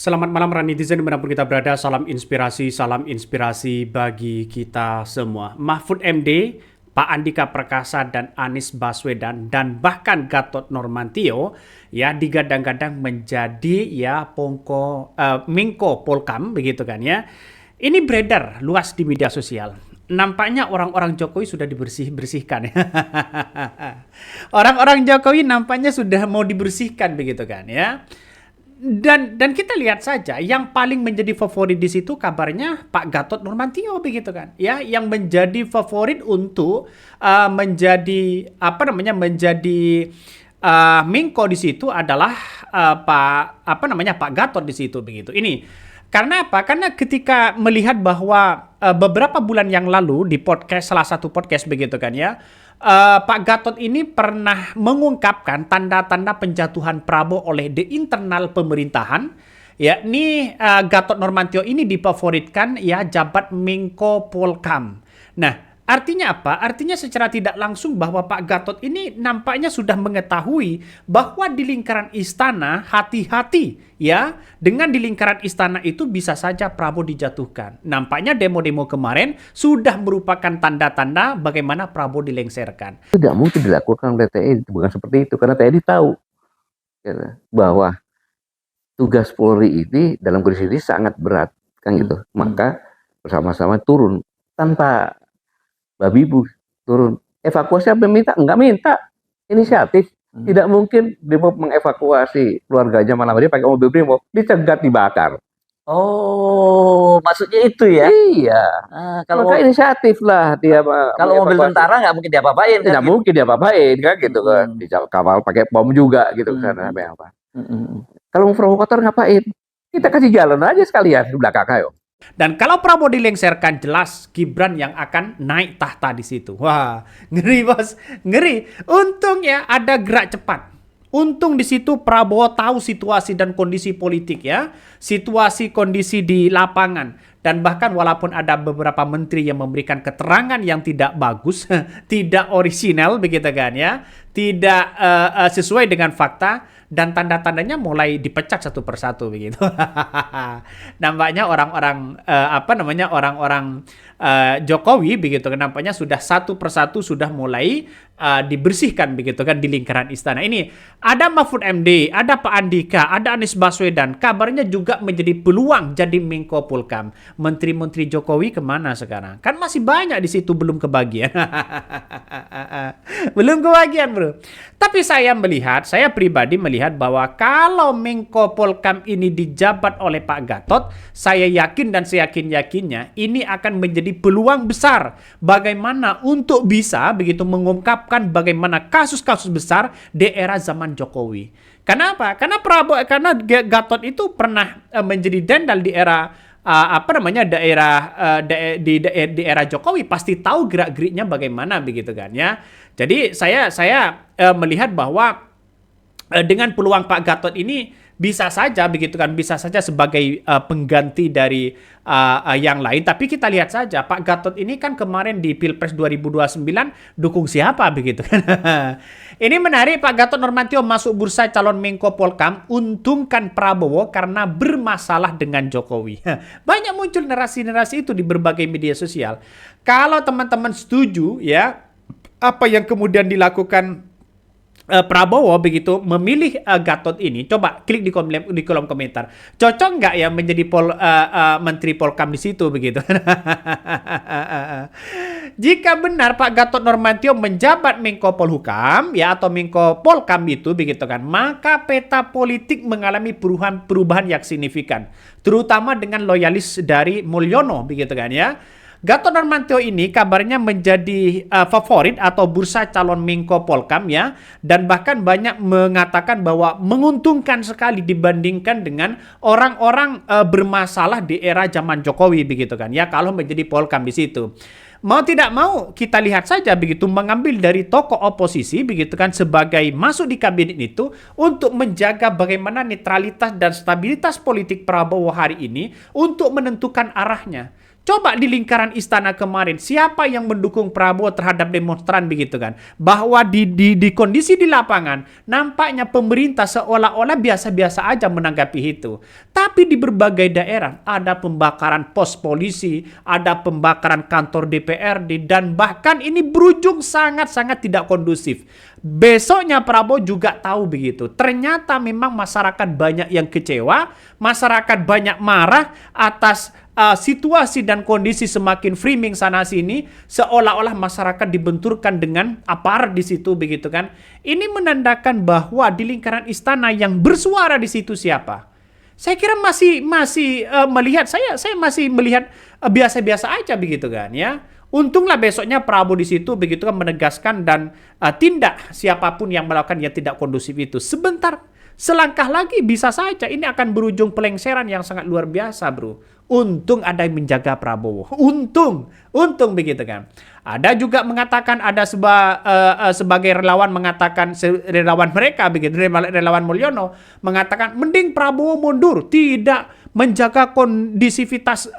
Selamat malam netizen dimanapun kita berada, salam inspirasi bagi kita semua. Mahfud MD, Pak Andika Perkasa dan Anies Baswedan dan bahkan Gatot Nurmantio ya digadang-gadang menjadi Menko Polkam begitu kan ya. Ini beredar luas di media sosial. Nampaknya orang-orang Jokowi sudah dibersihkan ya. Orang-orang Jokowi nampaknya sudah mau dibersihkan begitu kan ya. Dan kita lihat saja yang paling menjadi favorit di situ kabarnya Pak Gatot Nurmantio begitu kan ya, yang menjadi favorit untuk menjadi Menko di situ adalah Pak Gatot di situ begitu. Ini karena apa? Karena ketika melihat bahwa beberapa bulan yang lalu di salah satu podcast begitu kan ya, Pak Gatot ini pernah mengungkapkan tanda-tanda penjatuhan Prabowo oleh the internal pemerintahan, yakni Gatot Nurmantio ini difavoritkan ya jabat Menko Polkam. Nah, artinya apa? Artinya secara tidak langsung bahwa Pak Gatot ini nampaknya sudah mengetahui bahwa di lingkaran istana hati-hati ya, dengan di lingkaran istana itu bisa saja Prabowo dijatuhkan. Nampaknya demo-demo kemarin sudah merupakan tanda-tanda bagaimana Prabowo dilengserkan. Tidak mungkin dilakukan oleh TNI, bukan seperti itu, karena TNI tahu ya, bahwa tugas Polri ini dalam kondisi ini sangat berat kan gitu. Maka bersama-sama turun tanpa babi bu turun. Evakuasi apa minta? Enggak minta. Inisiatif. Tidak mungkin Brimob mengevakuasi keluarganya malam hari pakai mobil Brimob, dicegat, dibakar. Oh, maksudnya itu ya? Iya. Kalau maka inisiatif lah dia. Kalau mobil tentara nggak mungkin diapa-apain kan? Tidak mungkin diapa-apain kan gitu kan. Dikawal pakai bom juga gitu kan. Apa. Kalau mau provokator ngapain? Kita kasih jalan aja sekalian di belakang ayo. Dan kalau Prabowo dilengserkan, jelas Gibran yang akan naik tahta di situ. Wah, ngeri bos, ngeri. Untung ya ada gerak cepat. Untung di situ Prabowo tahu situasi dan kondisi politik ya, situasi kondisi di lapangan. Dan bahkan walaupun ada beberapa menteri yang memberikan keterangan yang tidak bagus, tidak orisinal begitu kan ya, tidak sesuai dengan fakta, dan tanda-tandanya mulai dipecat satu persatu begitu. Nampaknya orang-orang Jokowi begitu kan, nampaknya sudah satu persatu sudah mulai dibersihkan begitu kan di lingkaran istana. Ini ada Mahfud MD, ada Pak Andika, ada Anies Baswedan, kabarnya juga menjadi peluang jadi Menko Polkam. Menteri-menteri Jokowi kemana sekarang? Kan masih banyak di situ belum kebagian. Belum kebagian bro. Tapi saya pribadi melihat bahwa kalau Menko Polkam ini dijabat oleh Pak Gatot, saya yakin dan seyakin-yakinnya ini akan menjadi peluang besar bagaimana untuk bisa begitu mengungkapkan bagaimana kasus-kasus besar di era zaman Jokowi. Kenapa? Karena Gatot itu pernah menjadi dendal di era di era Jokowi, pasti tahu gerak-geriknya bagaimana begitu kan ya. Jadi saya melihat bahwa dengan peluang Pak Gatot ini bisa saja begitu kan, bisa saja sebagai pengganti dari yang lain. Tapi kita lihat saja Pak Gatot ini kan kemarin di Pilpres 2029 dukung siapa begitu kan. Ini menarik, Pak Gatot Nurmantio masuk bursa calon Menko Polkam, untungkan Prabowo karena bermasalah dengan Jokowi. Banyak muncul narasi-narasi itu di berbagai media sosial. Kalau teman-teman setuju ya apa yang kemudian dilakukan Prabowo begitu memilih Gatot ini, coba klik di kolom komentar. Cocok nggak ya menjadi Menteri Polkam di situ begitu? Jika benar Pak Gatot Nurmantio menjabat Menko Polhukam ya atau Menko Polkam itu begitu kan, maka peta politik mengalami perubahan yang signifikan, terutama dengan loyalis dari Mulyono begitu kan ya. Gatot Nurmantio ini kabarnya menjadi favorit atau bursa calon Menko Polkam ya, dan bahkan banyak mengatakan bahwa menguntungkan sekali dibandingkan dengan orang-orang bermasalah di era zaman Jokowi begitu kan ya, kalau menjadi Polkam di situ. Mau tidak mau kita lihat saja begitu mengambil dari tokoh oposisi begitu kan sebagai masuk di kabinet itu untuk menjaga bagaimana netralitas dan stabilitas politik Prabowo hari ini untuk menentukan arahnya. Coba di lingkaran istana kemarin, siapa yang mendukung Prabowo terhadap demonstran begitu kan? Bahwa di kondisi di lapangan, nampaknya pemerintah seolah-olah biasa-biasa aja menanggapi itu. Tapi di berbagai daerah, ada pembakaran pos polisi, ada pembakaran kantor DPRD, dan bahkan ini berujung sangat-sangat tidak kondusif. Besoknya Prabowo juga tahu begitu. Ternyata memang masyarakat banyak yang kecewa, masyarakat banyak marah atas situasi dan kondisi semakin framing sana sini, seolah-olah masyarakat dibenturkan dengan aparat di situ begitu kan. Ini menandakan bahwa di lingkaran istana yang bersuara di situ siapa? Saya kira masih melihat saya masih melihat biasa-biasa aja begitu kan ya. Untunglah besoknya Prabowo di situ begitu kan menegaskan dan tindak siapapun yang melakukan yang tidak kondusif itu. Selangkah lagi bisa saja ini akan berujung pelengseran yang sangat luar biasa, bro. Untung ada yang menjaga Prabowo. Untung begitu kan. Ada juga mengatakan ada sebagai relawan mengatakan relawan mereka begitu, relawan Mulyono mengatakan mending Prabowo mundur, tidak menjaga kondisivitas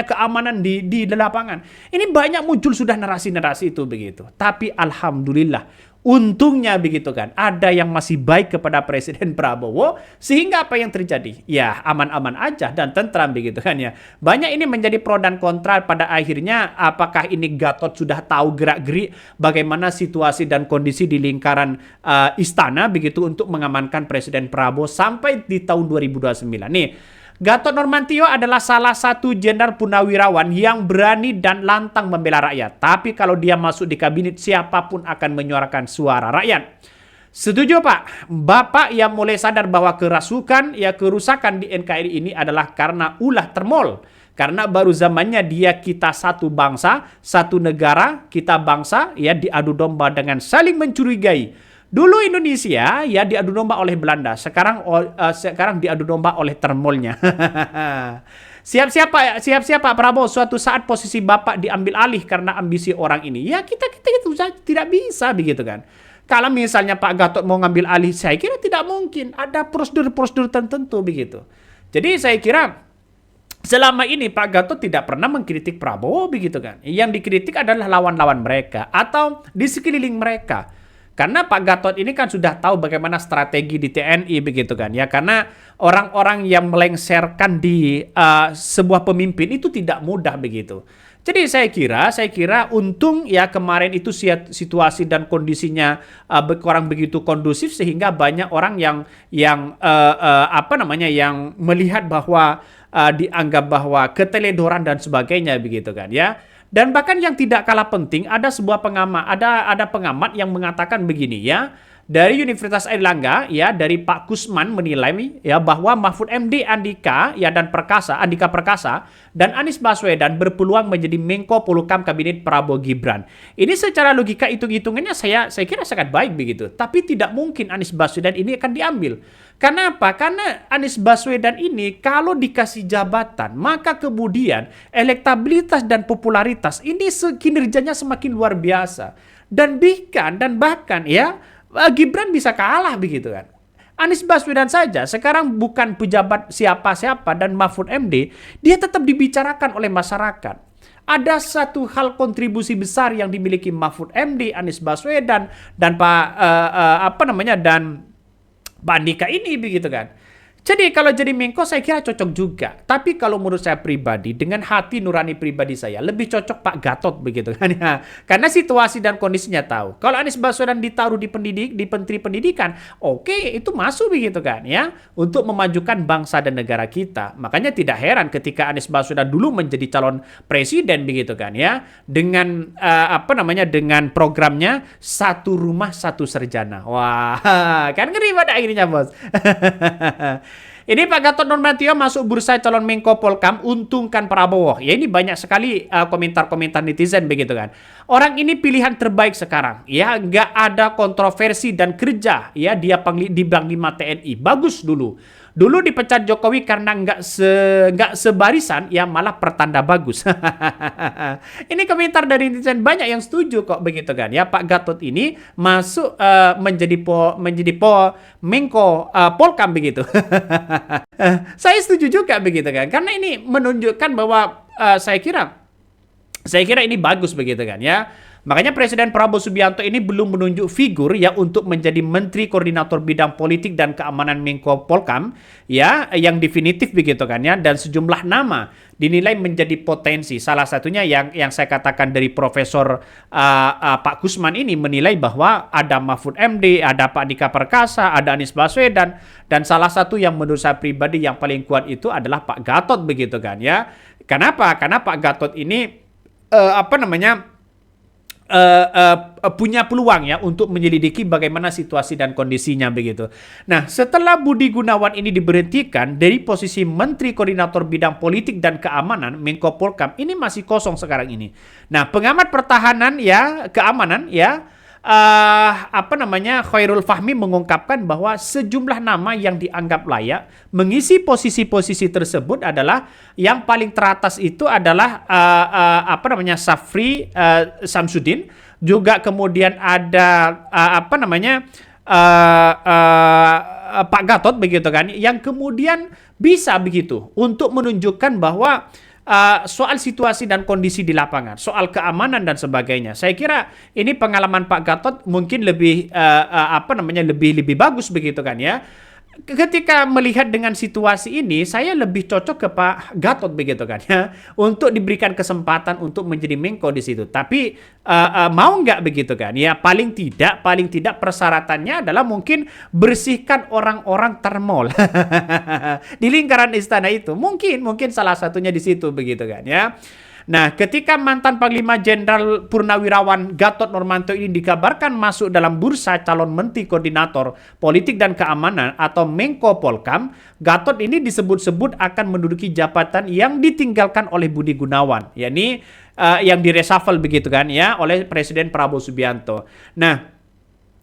keamanan di lapangan. Ini banyak muncul sudah narasi-narasi itu begitu. Tapi alhamdulillah untungnya begitu kan, ada yang masih baik kepada Presiden Prabowo, sehingga apa yang terjadi? Ya aman-aman aja dan tentram begitu kan ya. Banyak ini menjadi pro dan kontra pada akhirnya, apakah ini Gatot sudah tahu gerak-gerik bagaimana situasi dan kondisi di lingkaran istana begitu untuk mengamankan Presiden Prabowo sampai di tahun 2029. Nih, Gatot Nurmantio adalah salah satu jenderal purnawirawan yang berani dan lantang membela rakyat. Tapi kalau dia masuk di kabinet, siapapun akan menyuarakan suara rakyat. Setuju Pak? Bapak yang mulai sadar bahwa kerusakan di NKRI ini adalah karena ulah termol. Karena baru zamannya dia kita satu bangsa, satu negara, kita bangsa ya diadu domba dengan saling mencurigai. Dulu Indonesia ya diadu domba oleh Belanda, sekarang diadu domba oleh termolnya. Siap-siap Pak Prabowo, suatu saat posisi Bapak diambil alih karena ambisi orang ini. Ya kita itu tidak bisa begitu kan. Kalau misalnya Pak Gatot mau ngambil alih, saya kira tidak mungkin. Ada prosedur-prosedur tertentu begitu. Jadi saya kira selama ini Pak Gatot tidak pernah mengkritik Prabowo begitu kan. Yang dikritik adalah lawan-lawan mereka atau di sekeliling mereka. Karena Pak Gatot ini kan sudah tahu bagaimana strategi di TNI begitu kan ya. Karena orang-orang yang melengsarkan di sebuah pemimpin itu tidak mudah begitu. Jadi saya kira untung ya kemarin itu situasi dan kondisinya kurang begitu kondusif sehingga banyak orang yang melihat bahwa dianggap bahwa keteledoran dan sebagainya begitu kan ya. Dan bahkan yang tidak kalah penting, ada sebuah pengamat yang mengatakan begini ya, dari Universitas Airlangga ya, dari Pak Kusman menilai ya bahwa Mahfud MD Andika Perkasa dan Anies Baswedan berpeluang menjadi Menko Polhukam Kabinet Prabowo Gibran. Ini secara logika hitung-hitungannya saya kira sangat baik begitu. Tapi tidak mungkin Anies Baswedan ini akan diambil. Karena apa? Karena Anies Baswedan ini kalau dikasih jabatan, maka kemudian elektabilitas dan popularitas ini kinerjanya semakin luar biasa. Dan bahkan ya Gibran bisa kalah begitu kan. Anies Baswedan saja sekarang bukan pejabat siapa-siapa dan Mahfud MD, dia tetap dibicarakan oleh masyarakat. Ada satu hal kontribusi besar yang dimiliki Mahfud MD, Anies Baswedan dan Pak Andika ini begitu kan. Jadi kalau jadi Menko saya kira cocok juga. Tapi kalau menurut saya pribadi, dengan hati nurani pribadi saya, lebih cocok Pak Gatot begitu kan ya. Karena situasi dan kondisinya tahu. Kalau Anies Baswedan ditaruh di Menteri Pendidikan, oke, itu masuk begitu kan ya. Untuk memajukan bangsa dan negara kita. Makanya tidak heran ketika Anies Baswedan dulu menjadi calon presiden begitu kan ya. Dengan dengan programnya satu rumah satu sarjana. Wah, kan ngeri pada akhirnya bos. Ini Pak Gatot Nurmantio masuk bursa calon Menko Polhukam, untungkan Prabowo. Ya ini banyak sekali komentar-komentar netizen begitu kan. Orang ini pilihan terbaik sekarang. Ya nggak ada kontroversi dan kerja. Ya dia di Panglima TNI. Bagus dulu. Dulu dipecat Jokowi karena nggak sebarisan, ya malah pertanda bagus. Ini komentar dari netizen banyak yang setuju kok begitu kan. Ya Pak Gatot ini masuk menjadi Menko Polhukam begitu. Saya setuju juga begitu kan. Karena ini menunjukkan bahwa saya kira ini bagus begitu kan ya. Makanya Presiden Prabowo Subianto ini belum menunjuk figur ya untuk menjadi Menteri Koordinator Bidang Politik dan Keamanan Menko Polkam ya yang definitif begitu kan ya, dan sejumlah nama dinilai menjadi potensi. Salah satunya yang saya katakan dari Profesor Pak Kusman ini menilai bahwa ada Mahfud MD, ada Pak Andika Perkasa, ada Anies Baswedan, dan salah satu yang menurut saya pribadi yang paling kuat itu adalah Pak Gatot begitu kan ya. Kenapa? Karena Pak Gatot ini punya peluang ya untuk menyelidiki bagaimana situasi dan kondisinya begitu. Nah, setelah Budi Gunawan ini diberhentikan dari posisi Menteri Koordinator Bidang Politik dan Keamanan Menko Polkam, ini masih kosong sekarang ini. Nah, pengamat pertahanan ya, keamanan ya, Khairul Fahmi mengungkapkan bahwa sejumlah nama yang dianggap layak mengisi posisi-posisi tersebut adalah yang paling teratas itu adalah Safri Samsudin, juga kemudian ada Pak Gatot begitu kan, yang kemudian bisa begitu untuk menunjukkan bahwa soal situasi dan kondisi di lapangan, soal keamanan dan sebagainya. Saya kira ini pengalaman Pak Gatot mungkin lebih lebih bagus begitu kan ya. Ketika melihat dengan situasi ini, saya lebih cocok ke Pak Gatot begitu kan ya, untuk diberikan kesempatan untuk menjadi Menko di situ. Tapi mau nggak begitu kan ya? Paling tidak persyaratannya adalah mungkin bersihkan orang-orang termol di lingkaran istana itu. Mungkin salah satunya di situ begitu kan ya. Nah, ketika mantan Panglima Jenderal Purnawirawan Gatot Nurmantio ini dikabarkan masuk dalam bursa calon Menteri Koordinator Politik dan Keamanan atau Menko Polkam, Gatot ini disebut-sebut akan menduduki jabatan yang ditinggalkan oleh Budi Gunawan, yakni yang direshuffle begitu kan ya oleh Presiden Prabowo Subianto. Nah,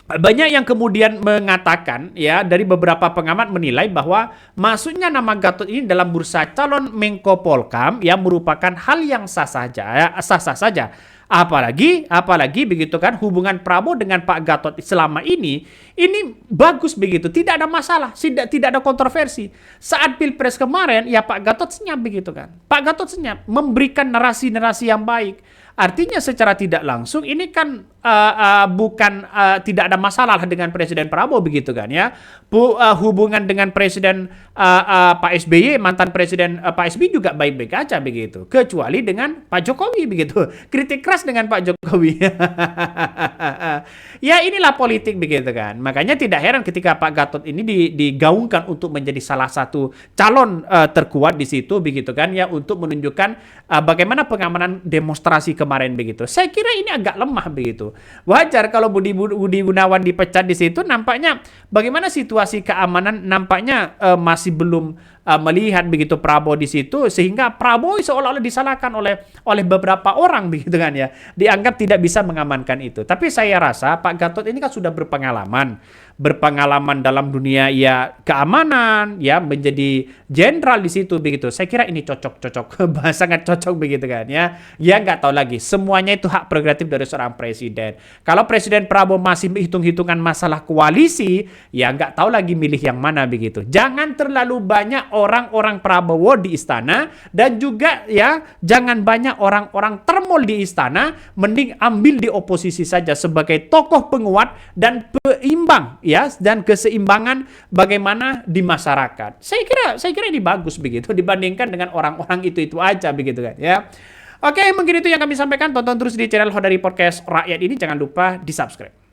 banyak yang kemudian mengatakan ya, dari beberapa pengamat menilai bahwa masuknya nama Gatot ini dalam bursa calon Menko Polkam yang merupakan hal yang sah saja. Apalagi begitu kan, hubungan Prabowo dengan Pak Gatot selama ini bagus begitu, tidak ada masalah, tidak ada kontroversi. Saat Pilpres kemarin ya Pak Gatot senyap begitu kan. Pak Gatot senyap memberikan narasi-narasi yang baik. Artinya secara tidak langsung ini kan bukan tidak ada masalah dengan Presiden Prabowo begitu kan ya. Hubungan dengan Presiden Pak SBY, mantan Presiden Pak SBY juga baik-baik aja begitu. Kecuali dengan Pak Jokowi begitu. Kritik keras dengan Pak Jokowi. Ya inilah politik begitu kan. Makanya tidak heran ketika Pak Gatot ini digaungkan untuk menjadi salah satu calon terkuat di situ begitu kan ya, untuk menunjukkan bagaimana pengamanan demonstrasi kemarin begitu. Saya kira ini agak lemah begitu. Wajar kalau Budi Gunawan dipecat di situ, nampaknya bagaimana situasi keamanan nampaknya masih belum melihat begitu Prabowo di situ, sehingga Prabowo seolah-olah disalahkan oleh beberapa orang begitu kan ya, dianggap tidak bisa mengamankan itu. Tapi saya rasa Pak Gatot ini kan sudah berpengalaman dalam dunia ya keamanan ya, menjadi jenderal di situ begitu. Saya kira ini cocok sangat cocok begitu kan ya. Ya nggak tahu lagi, semuanya itu hak prerogatif dari seorang presiden. Kalau Presiden Prabowo masih hitung-hitungan masalah koalisi, ya nggak tahu lagi milih yang mana begitu. Jangan terlalu banyak orang-orang Prabowo di istana, dan juga ya jangan banyak orang-orang termol di istana. Mending ambil di oposisi saja sebagai tokoh penguat dan peimbang ya, dan keseimbangan bagaimana di masyarakat. Saya kira ini bagus begitu dibandingkan dengan orang-orang itu aja begitu kan ya. Oke, mungkin itu yang kami sampaikan. Tonton terus di channel Hodari Podcast Rakyat ini, jangan lupa di subscribe.